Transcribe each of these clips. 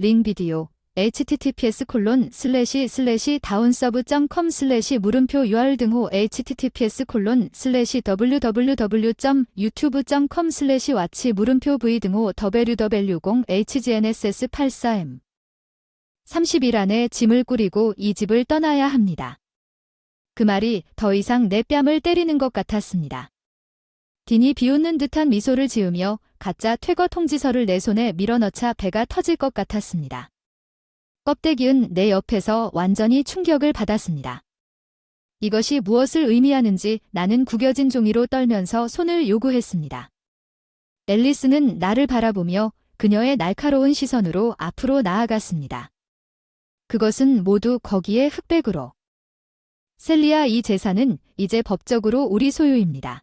링 비디오 https://daunsurf.com/ 물음표 URL https://www.youtube.com/watch 물음표 v www.hgnss84m 30일 안에 짐을 꾸리고 이 집을 떠나야 합니다. 그 말이 더 이상 내 뺨을 때리는 것 같았습니다. 딘이 비웃는 듯한 미소를 지으며 가짜 퇴거 통지서를 내 손에 밀어넣자 배가 터질 것 같았습니다. 껍데기은 내 옆에서 완전히 충격을 받았습니다. 이것이 무엇을 의미하는지 나는 구겨진 종이로 떨면서 손을 요구했습니다. 앨리스는 나를 바라보며 그녀의 날카로운 시선으로 앞으로 나아갔습니다. 그것은 모두 거기에 흑백으로. 셀리아, 이 재산은 이제 법적으로 우리 소유입니다.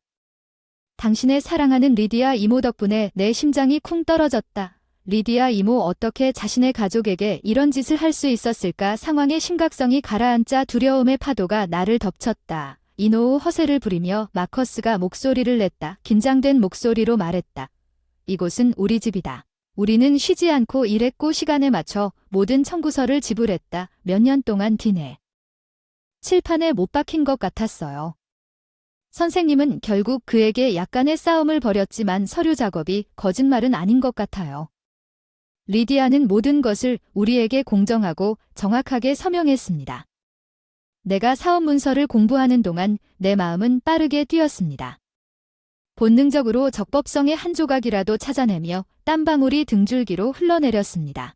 당신의 사랑하는 리디아 이모 덕분에 내 심장이 쿵 떨어졌다. 리디아 이모, 어떻게 자신의 가족에게 이런 짓을 할 수 있었을까? 상황의 심각성이 가라앉자 두려움의 파도가 나를 덮쳤다. 이노우 허세를 부리며 마커스가 목소리를 냈다. 긴장된 목소리로 말했다. 이곳은 우리 집이다. 우리는 쉬지 않고 일했고 시간에 맞춰 모든 청구서를 지불했다. 몇 년 동안 딘의 칠판에 못 박힌 것 같았어요. 선생님은 결국 그에게 약간의 싸움을 벌였지만 서류 작업이 거짓말은 아닌 것 같아요. 리디아는 모든 것을 우리에게 공정하고 정확하게 서명했습니다. 내가 사업 문서를 공부하는 동안 내 마음은 빠르게 뛰었습니다. 본능적으로 적법성의 한 조각이라도 찾아내며 땀방울이 등줄기로 흘러내렸습니다.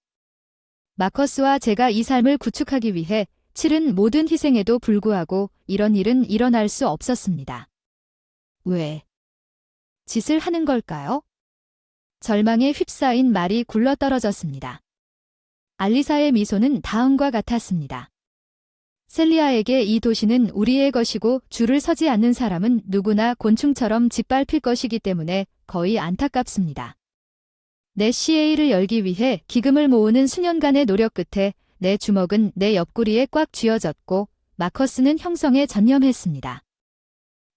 마커스와 제가 이 삶을 구축하기 위해 치른 모든 희생에도 불구하고 이런 일은 일어날 수 없었습니다. 왜? 짓을 하는 걸까요? 절망에 휩싸인 말이 굴러떨어졌습니다. 알리사의 미소는 다음과 같았습니다. 셀리아에게 이 도시는 우리의 것이고 줄을 서지 않는 사람은 누구나 곤충처럼 짓밟힐 것이기 때문에 거의 안타깝습니다. 내 CA를 열기 위해 기금을 모으는 수년간의 노력 끝에 내 주먹은 내 옆구리에 꽉 쥐어졌고 마커스는 형성에 전념했습니다.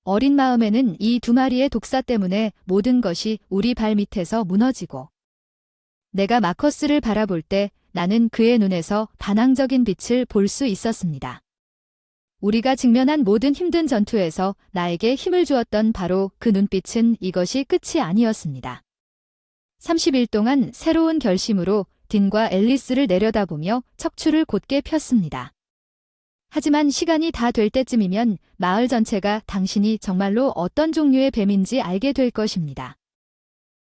어린 마음에는 이 두 마리의 독사 때문에 모든 것이 우리 발 밑에서 무너지고 내가 마커스를 바라볼 때 나는 그의 눈에서 반항적인 빛을 볼 수 있었습니다. 우리가 직면한 모든 힘든 전투에서 나에게 힘을 주었던 바로 그 눈빛은 이것이 끝이 아니었습니다. 30일 동안 새로운 결심으로 딘과 앨리스를 내려다보며 척추를 곧게 폈습니다. 하지만 시간이 다 될 때쯤이면 마을 전체가 당신이 정말로 어떤 종류의 뱀인지 알게 될 것입니다.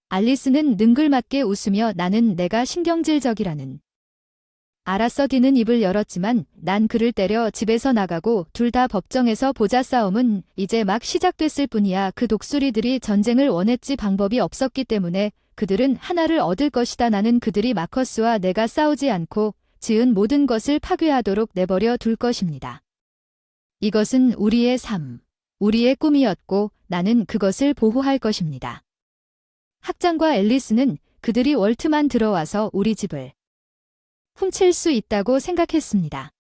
알리스는 능글맞게 웃으며 나는 내가 신경질적이라는. 알았어. 딘은 입을 열었지만 난 그를 때려 집에서 나가고 둘 다 법정에서 보자. 싸움은 이제 막 시작됐을 뿐이야. 그 독수리들이 전쟁을 원했지 방법이 없었기 때문에 그들은 하나를 얻을 것이다. 나는 그들이 마커스와 내가 싸우지 않고 지은 모든 것을 파괴하도록 내버려 둘 것입니다. 이것은 우리의 삶, 우리의 꿈이었고 나는 그것을 보호할 것입니다. 학장과 앨리스는 그들이 월트만 들어와서 우리 집을 훔칠 수 있다고 생각했습니다.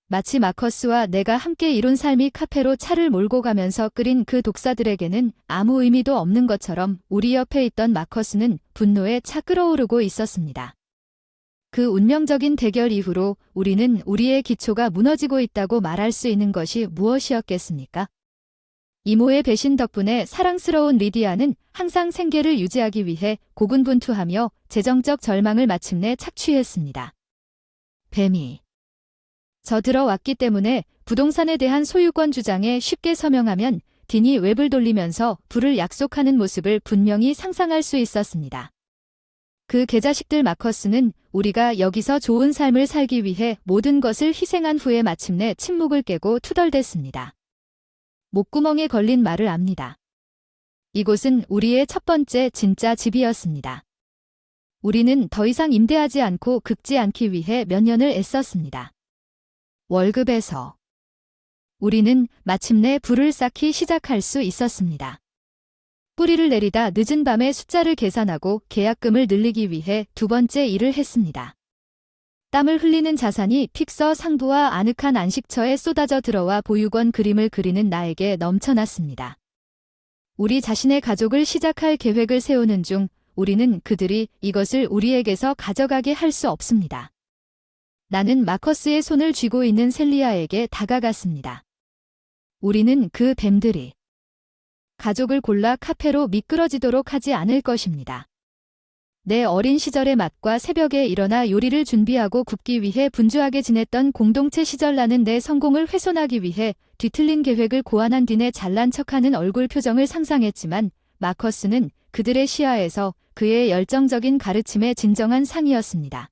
마치 마커스와 내가 함께 이룬 삶이 카페로 차를 몰고 가면서 끓인 그 독사들에게는 아무 의미도 없는 것처럼 우리 옆에 있던 마커스는 분노에 차 끓어오르고 있었습니다. 그 운명적인 대결 이후로 우리는 우리의 기초가 무너지고 있다고 말할 수 있는 것이 무엇이었겠습니까? 이모의 배신 덕분에 사랑스러운 리디아는 항상 생계를 유지하기 위해 고군분투하며 재정적 절망을 마침내 착취했습니다. 뱀이 들어왔기 때문에 부동산에 대한 소유권 주장에 쉽게 서명하면 딘이 웹을 돌리면서 부를 약속하는 모습을 분명히 상상할 수 있었습니다. 그 개자식들. 마커스는 우리가 여기서 좋은 삶을 살기 위해 모든 것을 희생한 후에 마침내 침묵을 깨고 투덜댔습니다. 목구멍에 걸린 말을 압니다. 이곳은 우리의 첫 번째 진짜 집이었습니다. 우리는 더 이상 임대하지 않고 긁지 않기 위해 몇 년을 애썼습니다. 월급에서 우리는 마침내 불을 쌓기 시작할 수 있었습니다. 뿌리를 내리다 늦은 밤에 숫자를 계산하고 계약금을 늘리기 위해 두 번째 일을 했습니다. 땀을 흘리는 자산이 픽서 상부와 아늑한 안식처에 쏟아져 들어와 보육원 그림을 그리는 나에게 넘쳐났습니다. 우리 자신의 가족을 시작할 계획을 세우는 중 우리는 그들이 이것을 우리에게서 가져가게 할 수 없습니다. 나는 마커스의 손을 쥐고 있는 셀리아에게 다가갔습니다. 우리는 그 뱀들이 가족을 골라 카페로 미끄러지도록 하지 않을 것입니다. 내 어린 시절의 맛과 새벽에 일어나 요리를 준비하고 굽기 위해 분주하게 지냈던 공동체 시절 나는 내 성공을 훼손하기 위해 뒤틀린 계획을 고안한 뒤내 잘난 척하는 얼굴 표정을 상상했지만 마커스는 그들의 시야에서 그의 열정적인 가르침의 진정한 상이었습니다.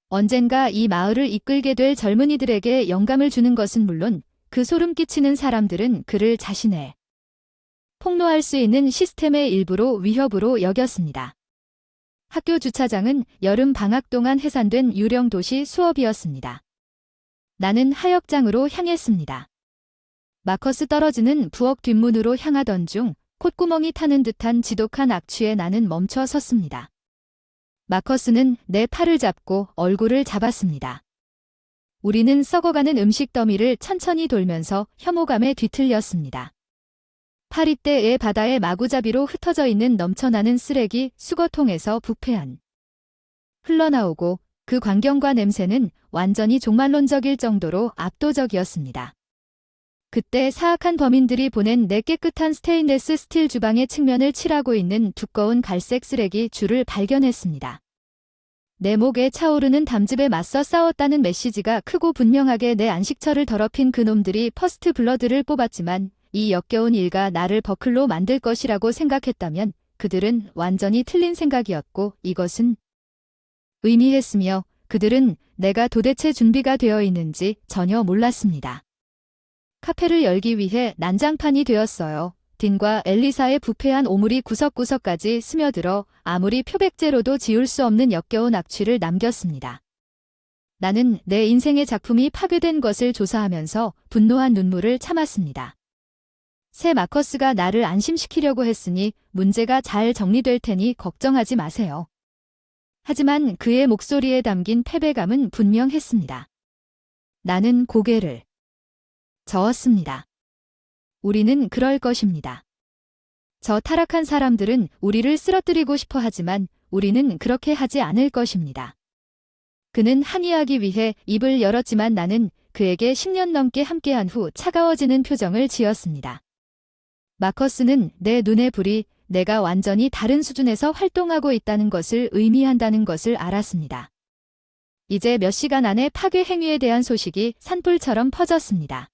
언젠가 이 마을을 이끌게 될 젊은이들에게 영감을 주는 것은 물론 그 소름 끼치는 사람들은 그를 자신의 폭로할 수 있는 시스템의 일부로 위협으로 여겼습니다. 학교 주차장은 여름 방학 동안 해산된 유령 도시 수업이었습니다. 나는 하역장으로 향했습니다. 마커스 떨어지는 부엌 뒷문으로 향하던 중 콧구멍이 타는 듯한 지독한 악취에 나는 멈춰 섰습니다. 마커스는 내 팔을 잡고 얼굴을 잡았습니다. 우리는 썩어가는 음식 더미를 천천히 돌면서 혐오감에 뒤틀렸습니다. 파리떼의 바다의 마구잡이로 흩어져 있는 넘쳐나는 쓰레기 수거통에서 부패한 흘러나오고 그 광경과 냄새는 완전히 종말론적일 정도로 압도적이었습니다. 그때 사악한 범인들이 보낸 내 깨끗한 스테인레스 스틸 주방의 측면을 칠하고 있는 두꺼운 갈색 쓰레기 줄을 발견했습니다. 내 목에 차오르는 담즙에 맞서 싸웠다는 메시지가 크고 분명하게 내 안식처를 더럽힌 그놈들이 퍼스트 블러드를 뽑았지만 이 역겨운 일가 나를 버클로 만들 것이라고 생각했다면 그들은 완전히 틀린 생각이었고 이것은 의미했으며 그들은 내가 도대체 준비가 되어 있는지 전혀 몰랐습니다. 카페를 열기 위해 난장판이 되었어요. 딘과 엘리사의 부패한 오물이 구석구석까지 스며들어 아무리 표백제로도 지울 수 없는 역겨운 악취를 남겼습니다. 나는 내 인생의 작품이 파괴된 것을 조사하면서 분노한 눈물을 참았습니다. 새 마커스가 나를 안심시키려고 했으니 문제가 잘 정리될 테니 걱정하지 마세요. 하지만 그의 목소리에 담긴 패배감은 분명했습니다. 나는 고개를 저었습니다. 우리는 그럴 것입니다. 저 타락한 사람들은 우리를 쓰러뜨리고 싶어 하지만 우리는 그렇게 하지 않을 것입니다. 그는 항의하기 위해 입을 열었지만 나는 그에게 10년 넘게 함께한 후 차가워지는 표정을 지었습니다. 마커스는 내 눈의 불이 내가 완전히 다른 수준에서 활동하고 있다는 것을 의미한다는 것을 알았습니다. 이제 몇 시간 안에 파괴 행위에 대한 소식이 산불처럼 퍼졌습니다.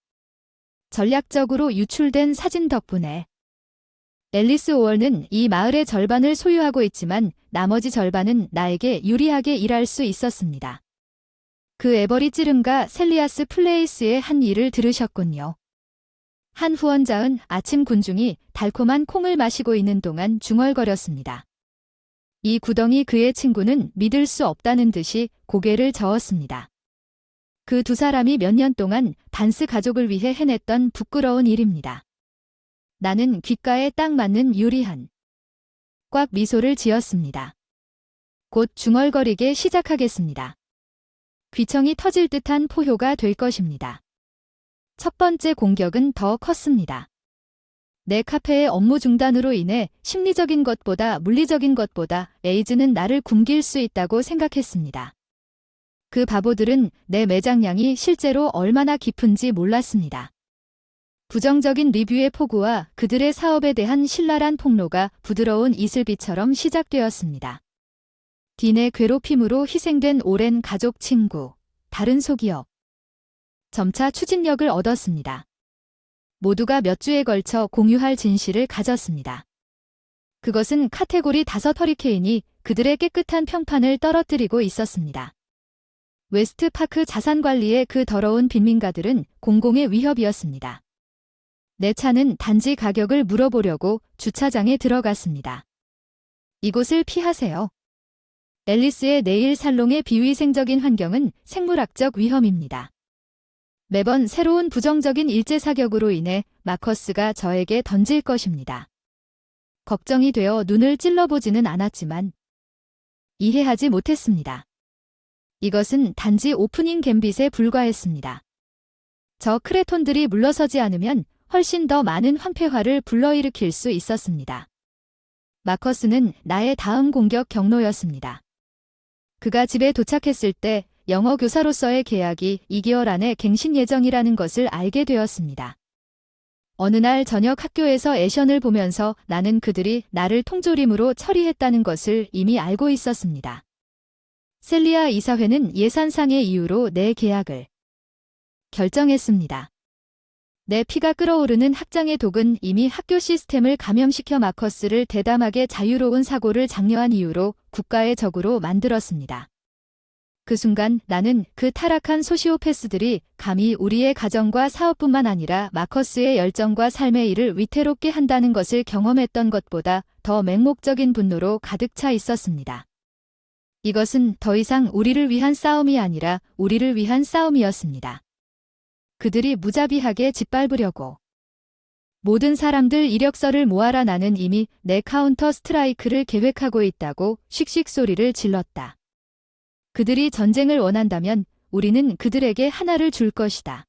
전략적으로 유출된 사진 덕분에 앨리스 오월는 이 마을의 절반을 소유하고 있지만 나머지 절반은 나에게 유리하게 일할 수 있었습니다. 그 에버리 찌름과 셀리아스 플레이스의 한 일을 들으셨군요. 한 후원자은 아침 군중이 달콤한 콩을 마시고 있는 동안 중얼거렸습니다. 이 구덩이 그의 친구는 믿을 수 없다는 듯이 고개를 저었습니다. 그 두 사람이 몇 년 동안 반스 가족을 위해 해냈던 부끄러운 일입니다. 나는 귓가에 딱 맞는 유리한 꽉 미소를 지었습니다. 곧 중얼거리게 시작하겠습니다. 귀청이 터질 듯한 포효가 될 것입니다. 첫 번째 공격은 더 컸습니다. 내 카페의 업무 중단으로 인해 심리적인 것보다 물리적인 것보다 에이즈는 나를 굶길 수 있다고 생각했습니다. 그 바보들은 내 매장량이 실제로 얼마나 깊은지 몰랐습니다. 부정적인 리뷰의 폭우와 그들의 사업에 대한 신랄한 폭로가 부드러운 이슬비처럼 시작되었습니다. 딘의 괴롭힘으로 희생된 오랜 가족 친구, 다른 소기업. 점차 추진력을 얻었습니다. 모두가 몇 주에 걸쳐 공유할 진실을 가졌습니다. 그것은 카테고리 5 허리케인이 그들의 깨끗한 평판을 떨어뜨리고 있었습니다. 웨스트파크 자산관리의 그 더러운 빈민가들은 공공의 위협이었습니다. 내 차는 단지 가격을 물어보려고 주차장에 들어갔습니다. 이곳을 피하세요. 앨리스의 네일 살롱의 비위생적인 환경은 생물학적 위험입니다. 매번 새로운 부정적인 일제 사격으로 인해 마커스가 저에게 던질 것입니다. 걱정이 되어 눈을 찔러보지는 않았지만 이해하지 못했습니다. 이것은 단지 오프닝 갬빗에 불과했습니다. 저 크레톤들이 물러서지 않으면 훨씬 더 많은 황폐화를 불러일으킬 수 있었습니다. 마커스는 나의 다음 공격 경로였습니다. 그가 집에 도착했을 때 영어 교사로서의 계약이 2개월 안에 갱신 예정이라는 것을 알게 되었습니다. 어느 날 저녁 학교에서 애션을 보면서 나는 그들이 나를 통조림으로 처리했다는 것을 이미 알고 있었습니다. 셀리아 이사회는 예산상의 이유로 내 계약을 결정했습니다. 내 피가 끓어오르는 학장의 독은 이미 학교 시스템을 감염시켜 마커스를 대담하게 자유로운 사고를 장려한 이유로 국가의 적으로 만들었습니다. 그 순간 나는 그 타락한 소시오패스들이 감히 우리의 가정과 사업뿐만 아니라 마커스의 열정과 삶의 일을 위태롭게 한다는 것을 경험했던 것보다 더 맹목적인 분노로 가득 차 있었습니다. 이것은 더 이상 우리를 위한 싸움이 아니라 우리를 위한 싸움이었습니다. 그들이 무자비하게 짓밟으려고. 모든 사람들 이력서를 모아라. 나는 이미 내 카운터 스트라이크를 계획하고 있다고 씩씩 소리를 질렀다. 그들이 전쟁을 원한다면 우리는 그들에게 하나를 줄 것이다.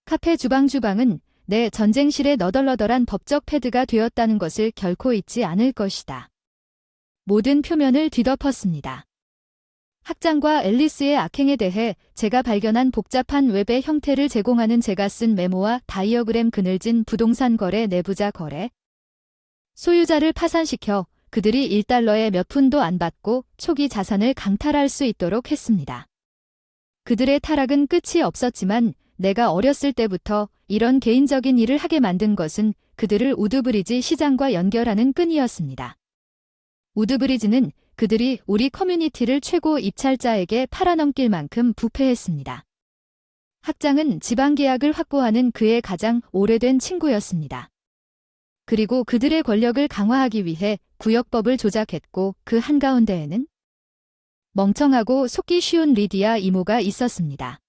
카페 주방은 내 전쟁실의 너덜너덜한 법적 패드가 되었다는 것을 결코 잊지 않을 것이다. 모든 표면을 뒤덮었습니다. 학장과 앨리스의 악행에 대해 제가 발견한 복잡한 웹의 형태를 제공하는 제가 쓴 메모와 다이어그램, 그늘진 부동산 거래, 내부자 거래. 소유자를 파산시켜 그들이 1달러에 몇 푼도 안 받고 초기 자산을 강탈할 수 있도록 했습니다. 그들의 타락은 끝이 없었지만 내가 어렸을 때부터 이런 개인적인 일을 하게 만든 것은 그들을 우드브리지 시장과 연결하는 끈이었습니다. 우드브리지는 그들이 우리 커뮤니티를 최고 입찰자에게 팔아넘길 만큼 부패했습니다. 학장은 지방계약을 확보하는 그의 가장 오래된 친구였습니다. 그리고 그들의 권력을 강화하기 위해 구역법을 조작했고 그 한가운데에는 멍청하고 속기 쉬운 리디아 이모가 있었습니다.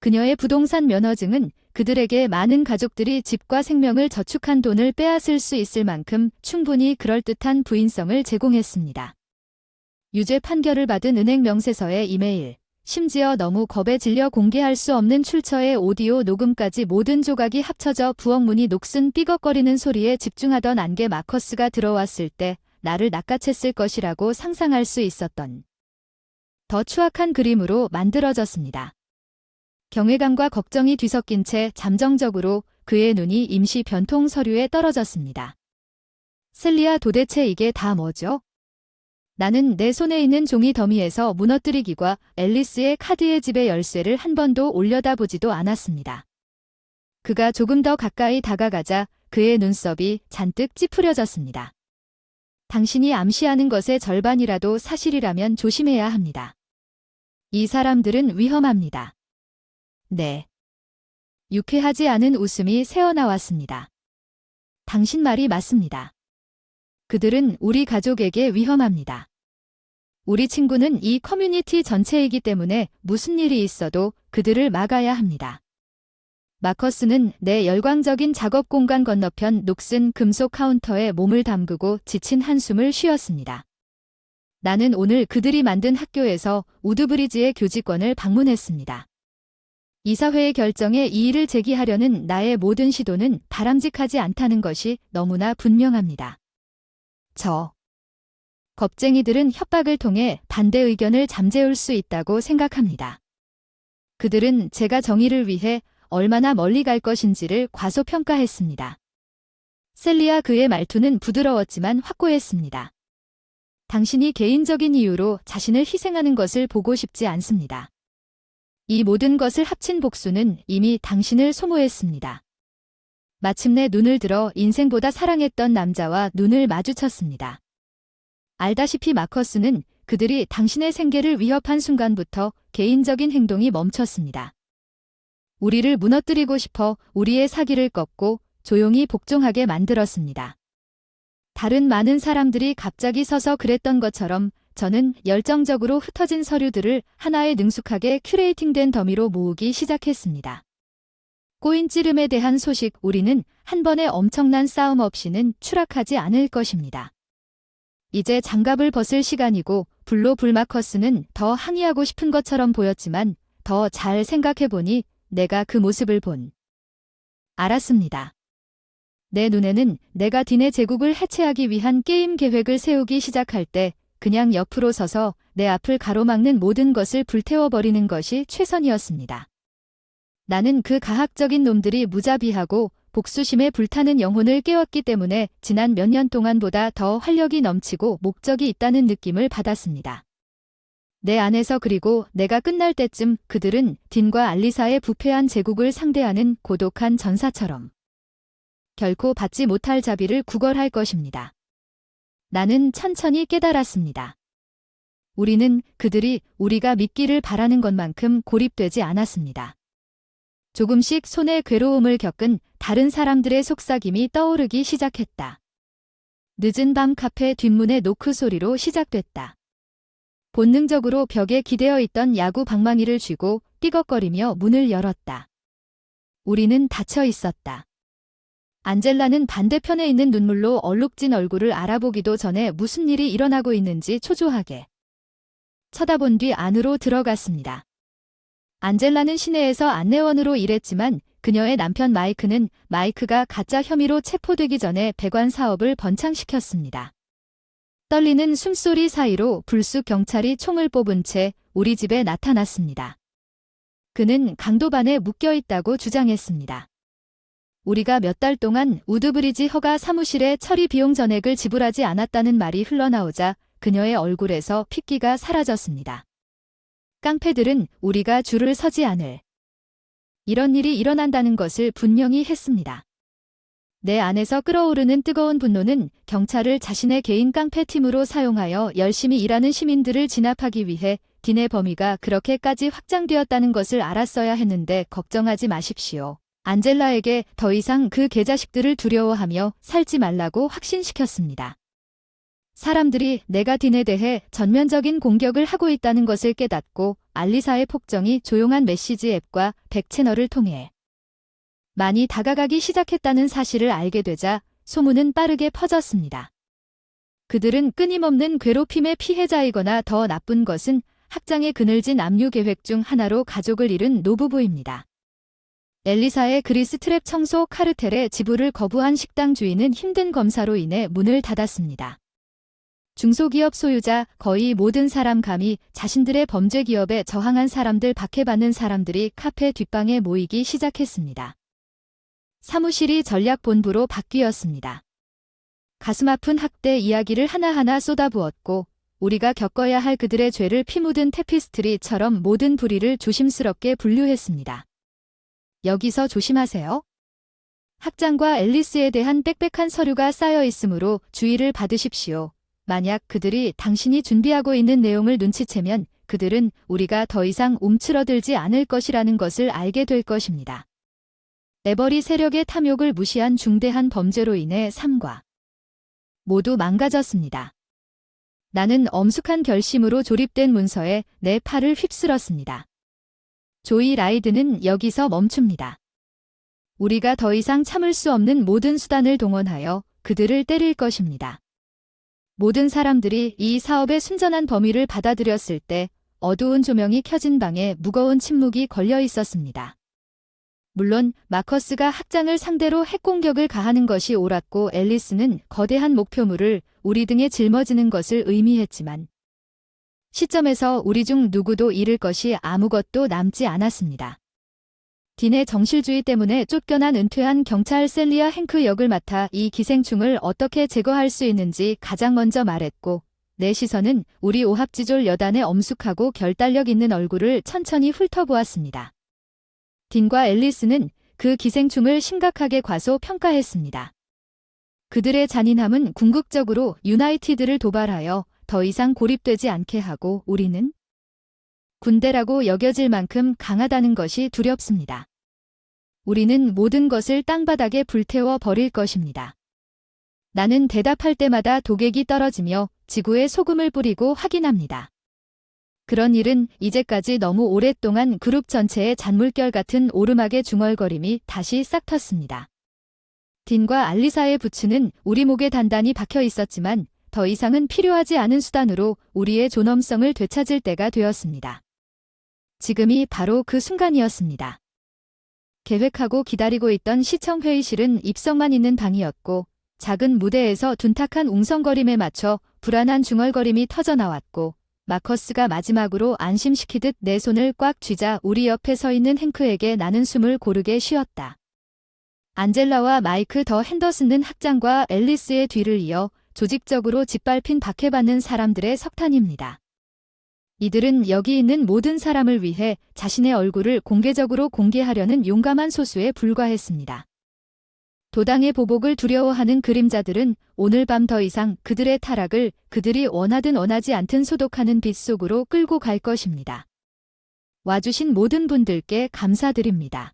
그녀의 부동산 면허증은 그들에게 많은 가족들이 집과 생명을 저축한 돈을 빼앗을 수 있을 만큼 충분히 그럴듯한 부인성을 제공했습니다. 유죄 판결을 받은 은행 명세서의 이메일, 심지어 너무 겁에 질려 공개할 수 없는 출처의 오디오 녹음까지 모든 조각이 합쳐져 부엌문이 녹슨 삐걱거리는 소리에 집중하던 안개 마커스가 들어왔을 때 나를 낚아챘을 것이라고 상상할 수 있었던 더 추악한 그림으로 만들어졌습니다. 경외감과 걱정이 뒤섞인 채 잠정적으로 그의 눈이 임시 변통 서류에 떨어졌습니다. 셀리아, 도대체 이게 다 뭐죠? 나는 내 손에 있는 종이 더미에서 무너뜨리기와 앨리스의 카드의 집의 열쇠를 한 번도 올려다보지도 않았습니다. 그가 조금 더 가까이 다가가자 그의 눈썹이 잔뜩 찌푸려졌습니다. 당신이 암시하는 것의 절반이라도 사실이라면 조심해야 합니다. 이 사람들은 위험합니다. 네. 유쾌하지 않은 웃음이 새어나왔습니다. 당신 말이 맞습니다. 그들은 우리 가족에게 위험합니다. 우리 친구는 이 커뮤니티 전체이기 때문에 무슨 일이 있어도 그들을 막아야 합니다. 마커스는 내 열광적인 작업 공간 건너편 녹슨 금속 카운터에 몸을 담그고 지친 한숨을 쉬었습니다. 나는 오늘 그들이 만든 학교에서 우드브리지의 교직원을 방문했습니다. 이사회의 결정에 이의를 제기하려는 나의 모든 시도는 바람직하지 않다는 것이 너무나 분명합니다. 저 겁쟁이들은 협박을 통해 반대 의견을 잠재울 수 있다고 생각합니다. 그들은 제가 정의를 위해 얼마나 멀리 갈 것인지를 과소평가했습니다. 셀리아, 그의 말투는 부드러웠지만 확고했습니다. 당신이 개인적인 이유로 자신을 희생하는 것을 보고 싶지 않습니다. 이 모든 것을 합친 복수는 이미 당신을 소모했습니다. 마침내 눈을 들어 인생보다 사랑했던 남자와 눈을 마주쳤습니다. 알다시피 마커스는 그들이 당신의 생계를 위협한 순간부터 개인적인 행동이 멈췄습니다. 우리를 무너뜨리고 싶어 우리의 사기를 꺾고 조용히 복종하게 만들었습니다. 다른 많은 사람들이 갑자기 서서 그랬던 것처럼 저는 열정적으로 흩어진 서류들을 하나의 능숙하게 큐레이팅된 더미로 모으기 시작했습니다. 꼬인 찌름에 대한 소식, 우리는 한 번의 엄청난 싸움 없이는 추락하지 않을 것입니다. 이제 장갑을 벗을 시간이고 블로불마커스는 더 항의하고 싶은 것처럼 보였지만 더 잘 생각해보니 내가 그 모습을 알았습니다. 내 눈에는 내가 딘의 제국을 해체하기 위한 게임 계획을 세우기 시작할 때 그냥 옆으로 서서 내 앞을 가로막는 모든 것을 불태워버리는 것이 최선이었습니다. 나는 그 가학적인 놈들이 무자비하고 복수심에 불타는 영혼을 깨웠기 때문에 지난 몇 년 동안보다 더 활력이 넘치고 목적이 있다는 느낌을 받았습니다. 내 안에서 그리고 내가 끝날 때쯤 그들은 딘과 알리사의 부패한 제국을 상대하는 고독한 전사처럼 결코 받지 못할 자비를 구걸할 것입니다. 나는 천천히 깨달았습니다. 우리는 그들이 우리가 믿기를 바라는 것만큼 고립되지 않았습니다. 조금씩 손에 괴로움을 겪은 다른 사람들의 속삭임이 떠오르기 시작했다. 늦은 밤 카페 뒷문의 노크 소리로 시작됐다. 본능적으로 벽에 기대어 있던 야구 방망이를 쥐고 삐걱거리며 문을 열었다. 우리는 닫혀 있었다. 안젤라는 반대편에 있는 눈물로 얼룩진 얼굴을 알아보기도 전에 무슨 일이 일어나고 있는지 초조하게 쳐다본 뒤 안으로 들어갔습니다. 안젤라는 시내에서 안내원으로 일했지만 그녀의 남편 마이크가 가짜 혐의로 체포되기 전에 배관 사업을 번창시켰습니다. 떨리는 숨소리 사이로 불쑥 경찰이 총을 뽑은 채 우리 집에 나타났습니다. 그는 강도반에 묶여 있다고 주장했습니다. 우리가 몇 달 동안 우드브리지 허가 사무실에 처리 비용 전액을 지불하지 않았다는 말이 흘러나오자 그녀의 얼굴에서 핏기가 사라졌습니다. 깡패들은 우리가 줄을 서지 않을 이런 일이 일어난다는 것을 분명히 했습니다. 내 안에서 끓어오르는 뜨거운 분노는 경찰을 자신의 개인 깡패팀으로 사용하여 열심히 일하는 시민들을 진압하기 위해 딘의 범위가 그렇게까지 확장되었다는 것을 알았어야 했는데 걱정하지 마십시오. 안젤라에게 더 이상 그 개자식들을 두려워하며 살지 말라고 확신시켰습니다. 사람들이 내가 딘에 대해 전면적인 공격을 하고 있다는 것을 깨닫고 알리사의 폭정이 조용한 메시지 앱과 백채널을 통해 많이 다가가기 시작했다는 사실을 알게 되자 소문은 빠르게 퍼졌습니다. 그들은 끊임없는 괴롭힘의 피해자이거나 더 나쁜 것은 학장의 그늘진 압류 계획 중 하나로 가족을 잃은 노부부입니다. 엘리사의 그리스 트랩 청소 카르텔의 지불을 거부한 식당 주인은 힘든 검사로 인해 문을 닫았습니다. 중소기업 소유자 거의 모든 사람 감히 자신들의 범죄 기업에 저항한 사람들 박해받는 사람들이 카페 뒷방에 모이기 시작했습니다. 사무실이 전략본부로 바뀌었습니다. 가슴 아픈 학대 이야기를 하나하나 쏟아부었고 우리가 겪어야 할 그들의 죄를 피 묻은 테피스트리처럼 모든 불의를 조심스럽게 분류했습니다. 여기서 조심하세요. 학장과 앨리스에 대한 빽빽한 서류가 쌓여 있으므로 주의를 받으십시오. 만약 그들이 당신이 준비하고 있는 내용을 눈치채면 그들은 우리가 더 이상 움츠러들지 않을 것이라는 것을 알게 될 것입니다. 에버리 세력의 탐욕을 무시한 중대한 범죄로 인해 삶과 모두 망가졌습니다. 나는 엄숙한 결심으로 조립된 문서에 내 팔을 휩쓸었습니다. 조이 라이드는 여기서 멈춥니다. 우리가 더 이상 참을 수 없는 모든 수단을 동원하여 그들을 때릴 것입니다. 모든 사람들이 이 사업의 순전한 범위를 받아들였을 때 어두운 조명이 켜진 방에 무거운 침묵이 걸려 있었습니다. 물론 마커스가 학장을 상대로 핵공격을 가하는 것이 옳았고 앨리스는 거대한 목표물을 우리 등에 짊어지는 것을 의미했지만 시점에서 우리 중 누구도 잃을 것이 아무것도 남지 않았습니다. 딘의 정실주의 때문에 쫓겨난 은퇴한 경찰 셀리아 행크 역을 맡아 이 기생충을 어떻게 제거할 수 있는지 가장 먼저 말했고 내 시선은 우리 오합지졸 여단의 엄숙하고 결단력 있는 얼굴을 천천히 훑어보았습니다. 딘과 앨리스는 그 기생충을 심각하게 과소평가했습니다. 그들의 잔인함은 궁극적으로 유나이티드를 도발하여 더 이상 고립되지 않게 하고 우리는 군대라고 여겨질 만큼 강하다는 것이 두렵습니다. 우리는 모든 것을 땅바닥에 불태워 버릴 것입니다. 나는 대답할 때마다 독액이 떨어지며 지구에 소금을 뿌리고 확인합니다. 그런 일은 이제까지 너무 오랫동안 그룹 전체의 잔물결 같은 오르막의 중얼거림이 다시 싹 텄습니다. 딘과 알리사의 부츠는 우리 목에 단단히 박혀 있었지만 더 이상은 필요하지 않은 수단으로 우리의 존엄성을 되찾을 때가 되었습니다. 지금이 바로 그 순간이었습니다. 계획하고 기다리고 있던 시청 회의실은 입성만 있는 방이었고 작은 무대에서 둔탁한 웅성거림에 맞춰 불안한 중얼거림이 터져나왔고 마커스가 마지막으로 안심시키듯 내 손을 꽉 쥐자 우리 옆에 서 있는 행크에게 나는 숨을 고르게 쉬었다. 안젤라와 마이크 더 핸더슨은 학장과 앨리스의 뒤를 이어 조직적으로 짓밟힌 박해받는 사람들의 석탄입니다. 이들은 여기 있는 모든 사람을 위해 자신의 얼굴을 공개적으로 공개하려는 용감한 소수에 불과했습니다. 도당의 보복을 두려워하는 그림자들은 오늘 밤 더 이상 그들의 타락을 그들이 원하든 원하지 않든 소독하는 빛 속으로 끌고 갈 것입니다. 와주신 모든 분들께 감사드립니다.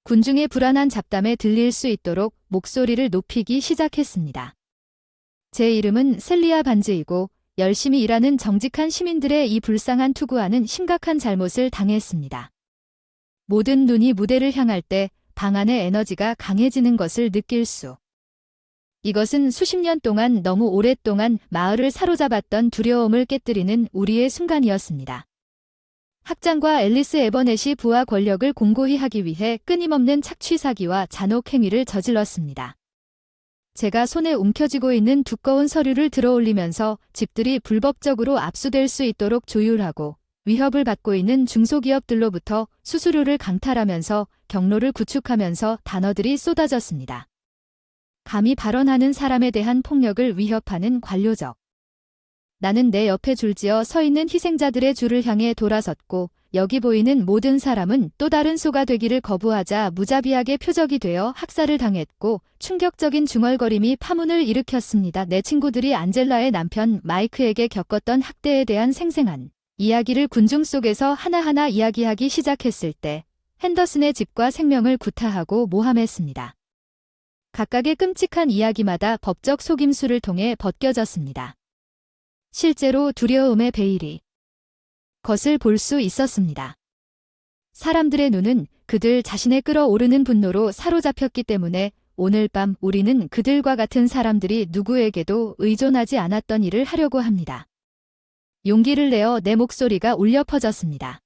군중의 불안한 잡담에 들릴 수 있도록 목소리를 높이기 시작했습니다. 제 이름은 셀리아 반즈이고 열심히 일하는 정직한 시민들의 이 불쌍한 투구와는 심각한 잘못을 당했습니다. 모든 눈이 무대를 향할 때 방 안의 에너지가 강해지는 것을 느낄 수. 이것은 수십 년 동안 너무 오랫동안 마을을 사로잡았던 두려움을 깨뜨리는 우리의 순간이었습니다. 학장과 앨리스 에버넷이 부하 권력을 공고히 하기 위해 끊임없는 착취 사기와 잔혹 행위를 저질렀습니다. 제가 손에 움켜쥐고 있는 두꺼운 서류를 들어올리면서 집들이 불법적으로 압수될 수 있도록 조율하고 위협을 받고 있는 중소기업들로부터 수수료를 강탈하면서 경로를 구축하면서 단어들이 쏟아졌습니다. 감히 발언하는 사람에 대한 폭력을 위협하는 관료적. 나는 내 옆에 줄지어 서 있는 희생자들의 줄을 향해 돌아섰고 여기 보이는 모든 사람은 또 다른 소가 되기를 거부하자 무자비하게 표적이 되어 학살을 당했고 충격적인 중얼거림이 파문을 일으켰습니다. 내 친구들이 안젤라의 남편 마이크에게 겪었던 학대에 대한 생생한 이야기를 군중 속에서 하나하나 이야기하기 시작했을 때 핸더슨의 집과 생명을 구타하고 모함했습니다. 각각의 끔찍한 이야기마다 법적 속임수를 통해 벗겨졌습니다. 실제로 두려움의 베일이 것을 볼 수 있었습니다. 사람들의 눈은 그들 자신의 끓어오르는 분노로 사로잡혔기 때문에 오늘 밤 우리는 그들과 같은 사람들이 누구에게도 의존하지 않았던 일을 하려고 합니다. 용기를 내어 내 목소리가 울려 퍼졌습니다.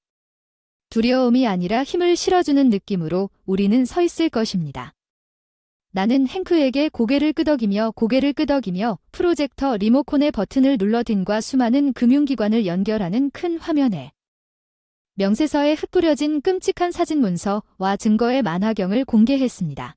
두려움이 아니라 힘을 실어주는 느낌으로 우리는 서 있을 것입니다. 나는 행크에게 고개를 끄덕이며 프로젝터 리모컨의 버튼을 눌러 딘과 수많은 금융기관을 연결하는 큰 화면에 명세서에 흩뿌려진 끔찍한 사진 문서와 증거의 만화경을 공개했습니다.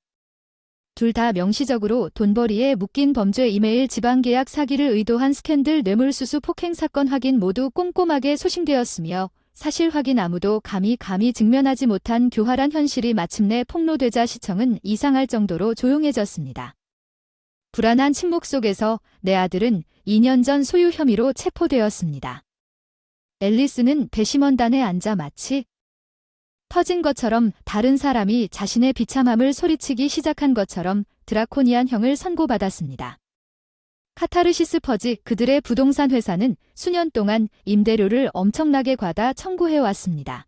둘 다 명시적으로 돈벌이에 묶인 범죄 이메일 지방계약 사기를 의도한 스캔들 뇌물수수 폭행 사건 확인 모두 꼼꼼하게 소심되었으며 사실 확인 아무도 감히 직면하지 못한 교활한 현실이 마침내 폭로되자 시청은 이상할 정도로 조용해졌습니다. 불안한 침묵 속에서 내 아들은 2년 전 소유 혐의로 체포되었습니다. 앨리스는 배심원단에 앉아 마치 터진 것처럼 다른 사람이 자신의 비참함을 소리치기 시작한 것처럼 드라코니안 형을 선고받았습니다. 카타르시스 퍼지 그들의 부동산 회사는 수년 동안 임대료를 엄청나게 과다 청구해왔습니다.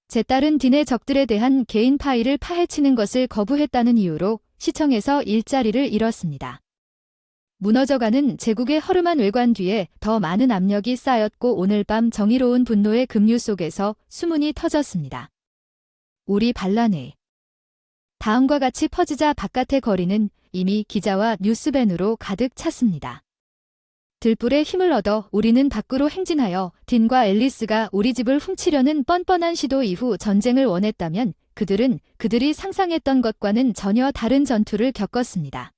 제 딸은 딘의 적들에 대한 개인 파일을 파헤치는 것을 거부했다는 이유로 시청에서 일자리를 잃었습니다. 무너져가는 제국의 허름한 외관 뒤에 더 많은 압력이 쌓였고 오늘 밤 정의로운 분노의 급류 속에서 수문이 터졌습니다. 우리 반란에 다음과 같이 퍼지자 바깥의 거리는 이미 기자와 뉴스밴으로 가득 찼습니다. 들불에 힘을 얻어 우리는 밖으로 행진하여 딘과 앨리스가 우리 집을 훔치려는 뻔뻔한 시도 이후 전쟁을 원했다면 그들이 상상했던 것과는 전혀 다른 전투를 겪었습니다.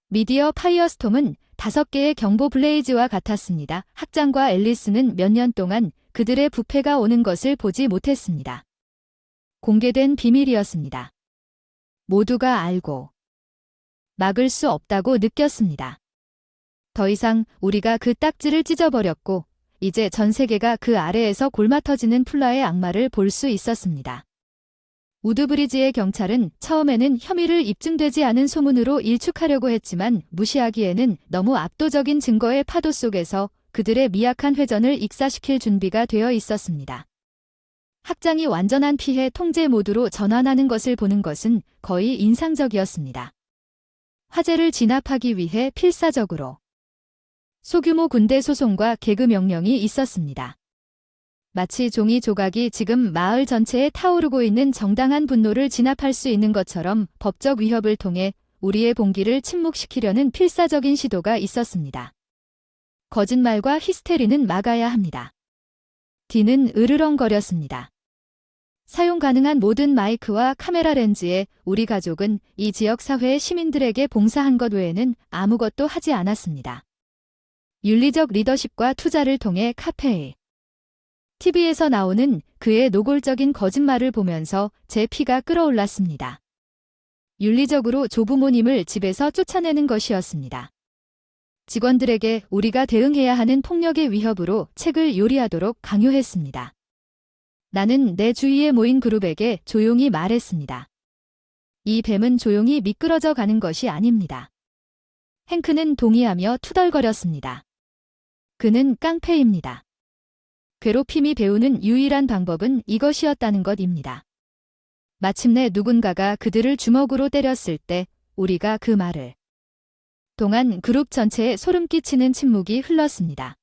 미디어 파이어스톰은 5개의 경보 블레이즈와 같았습니다. 학장과 앨리스는 몇 년 동안 그들의 부패가 오는 것을 보지 못했습니다. 공개된 비밀이었습니다. 모두가 알고 막을 수 없다고 느꼈습니다. 더 이상 우리가 그 딱지를 찢어버렸고 이제 전 세계가 그 아래에서 골마 터지는 플라의 악마를 볼 수 있었습니다. 우드브리지의 경찰은 처음에는 혐의를 입증되지 않은 소문으로 일축하려고 했지만 무시하기에는 너무 압도적인 증거의 파도 속에서 그들의 미약한 회전을 익사시킬 준비가 되어 있었습니다. 학장이 완전한 피해 통제 모드로 전환하는 것을 보는 것은 거의 인상적이었습니다. 화재를 진압하기 위해 필사적으로 소규모 군대 소송과 개그 명령이 있었습니다. 마치 종이 조각이 지금 마을 전체에 타오르고 있는 정당한 분노를 진압할 수 있는 것처럼 법적 위협을 통해 우리의 봉기를 침묵시키려는 필사적인 시도가 있었습니다. 거짓말과 히스테리는 막아야 합니다. 딘은 으르렁거렸습니다. 사용 가능한 모든 마이크와 카메라 렌즈에 우리 가족은 이 지역 사회의 시민들에게 봉사한 것 외에는 아무것도 하지 않았습니다. 윤리적 리더십과 투자를 통해 카페에 TV에서 나오는 그의 노골적인 거짓말을 보면서 제 피가 끓어올랐습니다. 윤리적으로 조부모님을 집에서 쫓아내는 것이었습니다. 직원들에게 우리가 대응해야 하는 폭력의 위협으로 책을 요리하도록 강요했습니다. 나는 내 주위에 모인 그룹에게 조용히 말했습니다. 이 뱀은 조용히 미끄러져 가는 것이 아닙니다. 행크는 동의하며 투덜거렸습니다. 그는 깡패입니다. 괴롭힘이 배우는 유일한 방법은 이것이었다는 것입니다. 마침내 누군가가 그들을 주먹으로 때렸을 때 우리가 그 말을 동안 그룹 전체에 소름 끼치는 침묵이 흘렀습니다.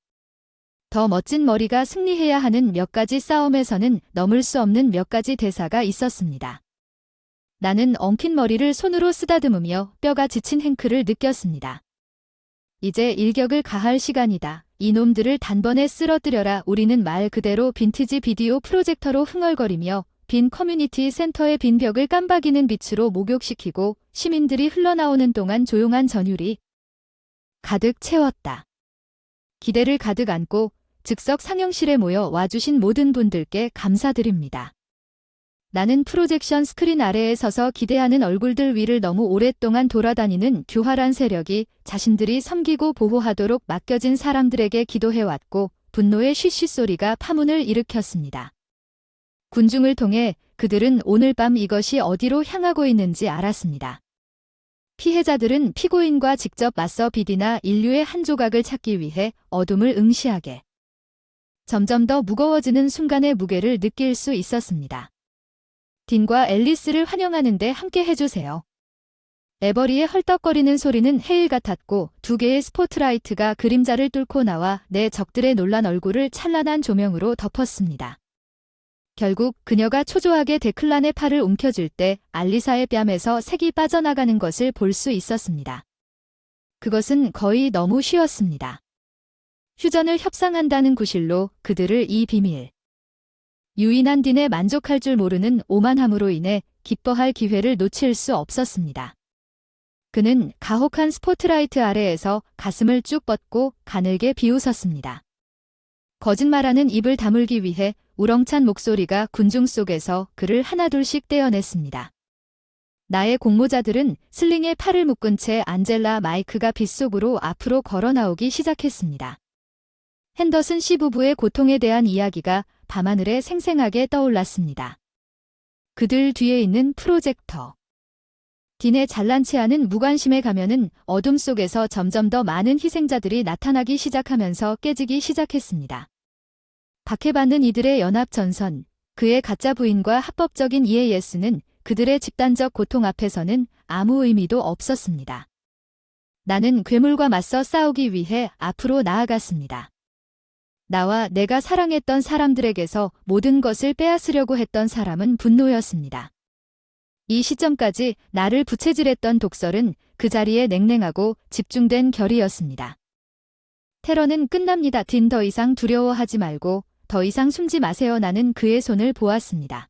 더 멋진 머리가 승리해야 하는 몇 가지 싸움에서는 넘을 수 없는 몇 가지 대사가 있었습니다. 나는 엉킨 머리를 손으로 쓰다듬으며 뼈가 지친 행크를 느꼈습니다. 이제 일격을 가할 시간이다. 이놈들을 단번에 쓰러뜨려라. 우리는 말 그대로 빈티지 비디오 프로젝터로 흥얼거리며 빈 커뮤니티 센터의 빈 벽을 깜박이는 빛으로 목욕시키고 시민들이 흘러나오는 동안 조용한 전율이 가득 채웠다. 기대를 가득 안고 즉석 상영실에 모여 와주신 모든 분들께 감사드립니다. 나는 프로젝션 스크린 아래에 서서 기대하는 얼굴들 위를 너무 오랫동안 돌아다니는 교활한 세력이 자신들이 섬기고 보호하도록 맡겨진 사람들에게 기도해왔고 분노의 쉬쉬소리가 파문을 일으켰습니다. 군중을 통해 그들은 오늘 밤 이것이 어디로 향하고 있는지 알았습니다. 피해자들은 피고인과 직접 맞서 빛이나 인류의 한 조각을 찾기 위해 어둠을 응시하게 점점 더 무거워지는 순간의 무게를 느낄 수 있었습니다. 딘과 앨리스를 환영하는데 함께 해주세요. 에버리의 헐떡거리는 소리는 해일 같았고 두 개의 스포트라이트가 그림자를 뚫고 나와 내 적들의 놀란 얼굴을 찬란한 조명으로 덮었습니다. 결국 그녀가 초조하게 데클란의 팔을 움켜쥘 때 알리사의 뺨에서 색이 빠져나가는 것을 볼 수 있었습니다. 그것은 거의 너무 쉬웠습니다. 휴전을 협상한다는 구실로 그들을 이 비밀 유인한 딘에 만족할 줄 모르는 오만함으로 인해 기뻐할 기회를 놓칠 수 없었습니다. 그는 가혹한 스포트라이트 아래에서 가슴을 쭉 뻗고 가늘게 비웃었습니다. 거짓말하는 입을 다물기 위해 우렁찬 목소리가 군중 속에서 그를 하나둘씩 떼어냈습니다. 나의 공모자들은 슬링에 팔을 묶은 채 안젤라 마이크가 빗속으로 앞으로 걸어 나오기 시작했습니다. 핸더슨 씨 부부의 고통에 대한 이야기가 밤하늘에 생생하게 떠올랐습니다. 그들 뒤에 있는 프로젝터. 딘의 잘난치 않은 무관심의 가면은 어둠 속에서 점점 더 많은 희생자들이 나타나기 시작하면서 깨지기 시작했습니다. 박해받는 이들의 연합전선, 그의 가짜 부인과 합법적인 EAS는 그들의 집단적 고통 앞에서는 아무 의미도 없었습니다. 나는 괴물과 맞서 싸우기 위해 앞으로 나아갔습니다. 나와 내가 사랑했던 사람들에게서 모든 것을 빼앗으려고 했던 사람은 분노였습니다. 이 시점까지 나를 부채질했던 독설은 그 자리에 냉랭하고 집중된 결의였습니다. 테러는 끝납니다. 딘 더 이상 두려워하지 말고 더 이상 숨지 마세요. 나는 그의 손을 보았습니다.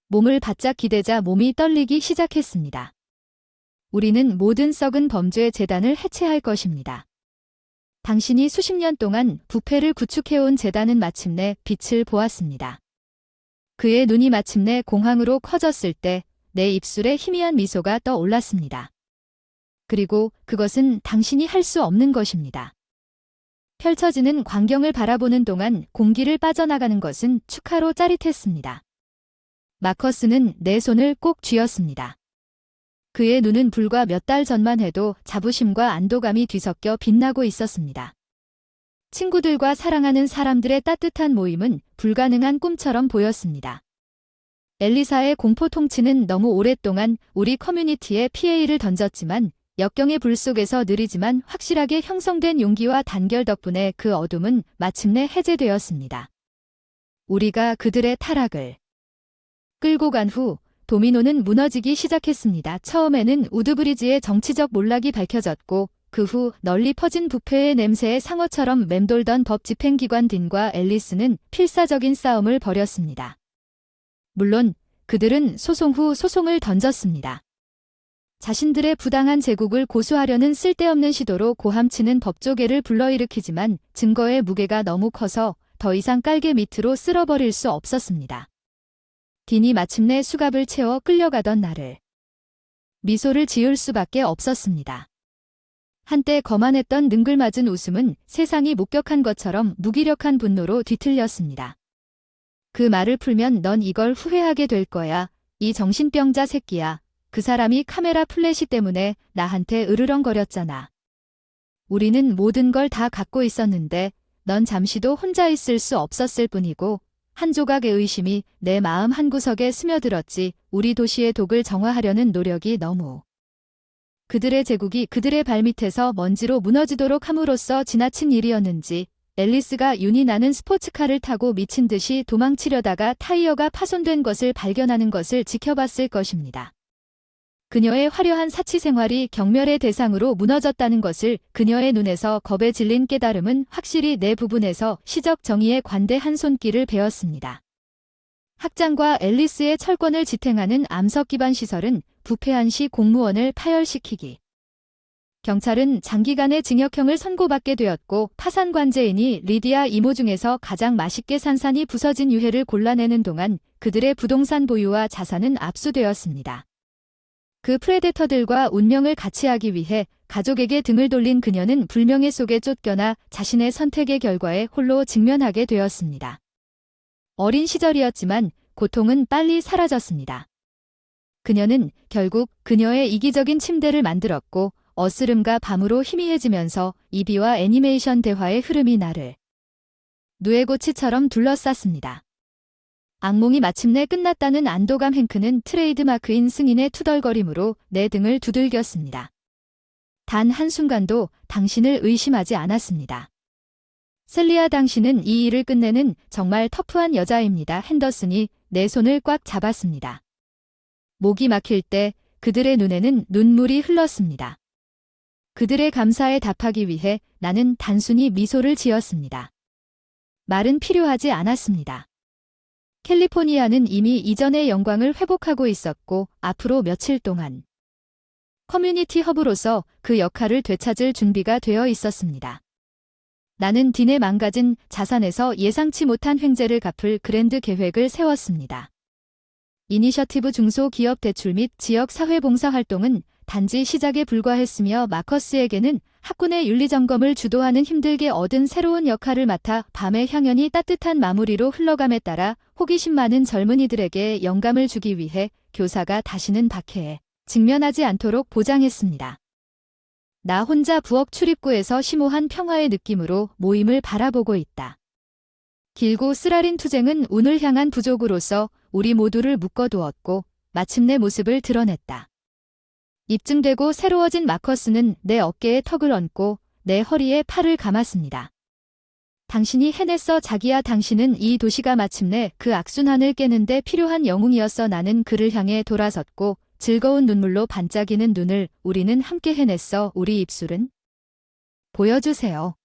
몸을 바짝 기대자 몸이 떨리기 시작했습니다. 우리는 모든 썩은 범죄 재단을 해체할 것입니다. 당신이 수십 년 동안 부패를 구축해온 재단은 마침내 빛을 보았습니다. 그의 눈이 마침내 공황으로 커졌을 때 내 입술에 희미한 미소가 떠올랐습니다. 그리고 그것은 당신이 할 수 없는 것입니다. 펼쳐지는 광경을 바라보는 동안 공기를 빠져나가는 것은 축하로 짜릿했습니다. 마커스는 내 손을 꼭 쥐었습니다. 그의 눈은 불과 몇 달 전만 해도 자부심과 안도감이 뒤섞여 빛나고 있었습니다. 친구들과 사랑하는 사람들의 따뜻한 모임은 불가능한 꿈처럼 보였습니다. 엘리사의 공포 통치는 너무 오랫동안 우리 커뮤니티에 피해를 던졌지만 역경의 불 속에서 느리지만 확실하게 형성된 용기와 단결 덕분에 그 어둠은 마침내 해제되었습니다. 우리가 그들의 타락을 끌고 간 후 도미노는 무너지기 시작했습니다. 처음에는 우드브리지의 정치적 몰락이 밝혀졌고 그 후 널리 퍼진 부패의 냄새에 상어처럼 맴돌던 법 집행기관 딘과 앨리스는 필사적인 싸움을 벌였습니다. 물론 그들은 소송 후 소송을 던졌습니다. 자신들의 부당한 제국을 고수하려는 쓸데없는 시도로 고함치는 법조계를 불러일으키지만 증거의 무게가 너무 커서 더 이상 깔개 밑으로 쓸어버릴 수 없었습니다. 딘이 마침내 수갑을 채워 끌려가던 날을 미소를 지을 수밖에 없었습니다. 한때 거만했던 능글맞은 웃음은 세상이 목격한 것처럼 무기력한 분노로 뒤틀렸습니다. 그 말을 풀면 넌 이걸 후회하게 될 거야. 이 정신병자 새끼야. 그 사람이 카메라 플래시 때문에 나한테 으르렁거렸잖아. 우리는 모든 걸 다 갖고 있었는데 넌 잠시도 혼자 있을 수 없었을 뿐이고 한 조각의 의심이 내 마음 한구석에 스며들었지. 우리 도시의 독을 정화하려는 노력이 너무 그들의 제국이 그들의 발밑에서 먼지로 무너지도록 함으로써 지나친 일이었는지 앨리스가 윤이 나는 스포츠카를 타고 미친 듯이 도망치려다가 타이어가 파손된 것을 발견하는 것을 지켜봤을 것입니다. 그녀의 화려한 사치 생활이 경멸의 대상으로 무너졌다는 것을 그녀의 눈에서 겁에 질린 깨달음은 확실히 내 부분에서 시적 정의의 관대한 손길을 베었습니다. 학장과 앨리스의 철권을 지탱하는 암석 기반 시설은 부패한 시 공무원을 파열시키기. 경찰은 장기간의 징역형을 선고받게 되었고 파산 관제인이 리디아 이모 중에서 가장 맛있게 산산이 부서진 유해를 골라내는 동안 그들의 부동산 보유와 자산은 압수되었습니다. 그 프레데터들과 운명을 같이하기 위해 가족에게 등을 돌린 그녀는 불명예 속에 쫓겨나 자신의 선택의 결과에 홀로 직면하게 되었습니다. 어린 시절이었지만 고통은 빨리 사라졌습니다. 그녀는 결국 그녀의 이기적인 침대를 만들었고 어스름과 밤으로 희미해지면서 이비와 애니메이션 대화의 흐름이 나를 누에고치처럼 둘러쌌습니다. 악몽이 마침내 끝났다는 안도감. 행크는 트레이드마크인 승인의 투덜거림으로 내 등을 두들겼습니다. 단 한순간도 당신을 의심하지 않았습니다. 셀리아, 당신은 이 일을 끝내는 정말 터프한 여자입니다. 핸더슨이 내 손을 꽉 잡았습니다. 목이 막힐 때 그들의 눈에는 눈물이 흘렀습니다. 그들의 감사에 답하기 위해 나는 단순히 미소를 지었습니다. 말은 필요하지 않았습니다. 캘리포니아는 이미 이전의 영광을 회복하고 있었고 앞으로 며칠 동안 커뮤니티 허브로서 그 역할을 되찾을 준비가 되어 있었습니다. 나는 딘의 망가진 자산에서 예상치 못한 횡재를 갚을 그랜드 계획을 세웠습니다. 이니셔티브 중소기업 대출 및 지역 사회봉사 활동은 단지 시작에 불과했으며 마커스에게는 학군의 윤리점검을 주도하는 힘들게 얻은 새로운 역할을 맡아 밤의 향연이 따뜻한 마무리로 흘러감에 따라 호기심 많은 젊은이들에게 영감을 주기 위해 교사가 다시는 박해에 직면하지 않도록 보장했습니다. 나 혼자 부엌 출입구에서 심오한 평화의 느낌으로 모임을 바라보고 있다. 길고 쓰라린 투쟁은 운을 향한 부족으로서 우리 모두를 묶어두었고 마침내 모습을 드러냈다. 입증되고 새로워진 마커스는 내 어깨에 턱을 얹고 내 허리에 팔을 감았습니다. 당신이 해냈어 자기야. 당신은 이 도시가 마침내 그 악순환을 깨는데 필요한 영웅이었어. 나는 그를 향해 돌아섰고 즐거운 눈물로 반짝이는 눈을 우리는 함께 해냈어. 우리 입술은 보여주세요.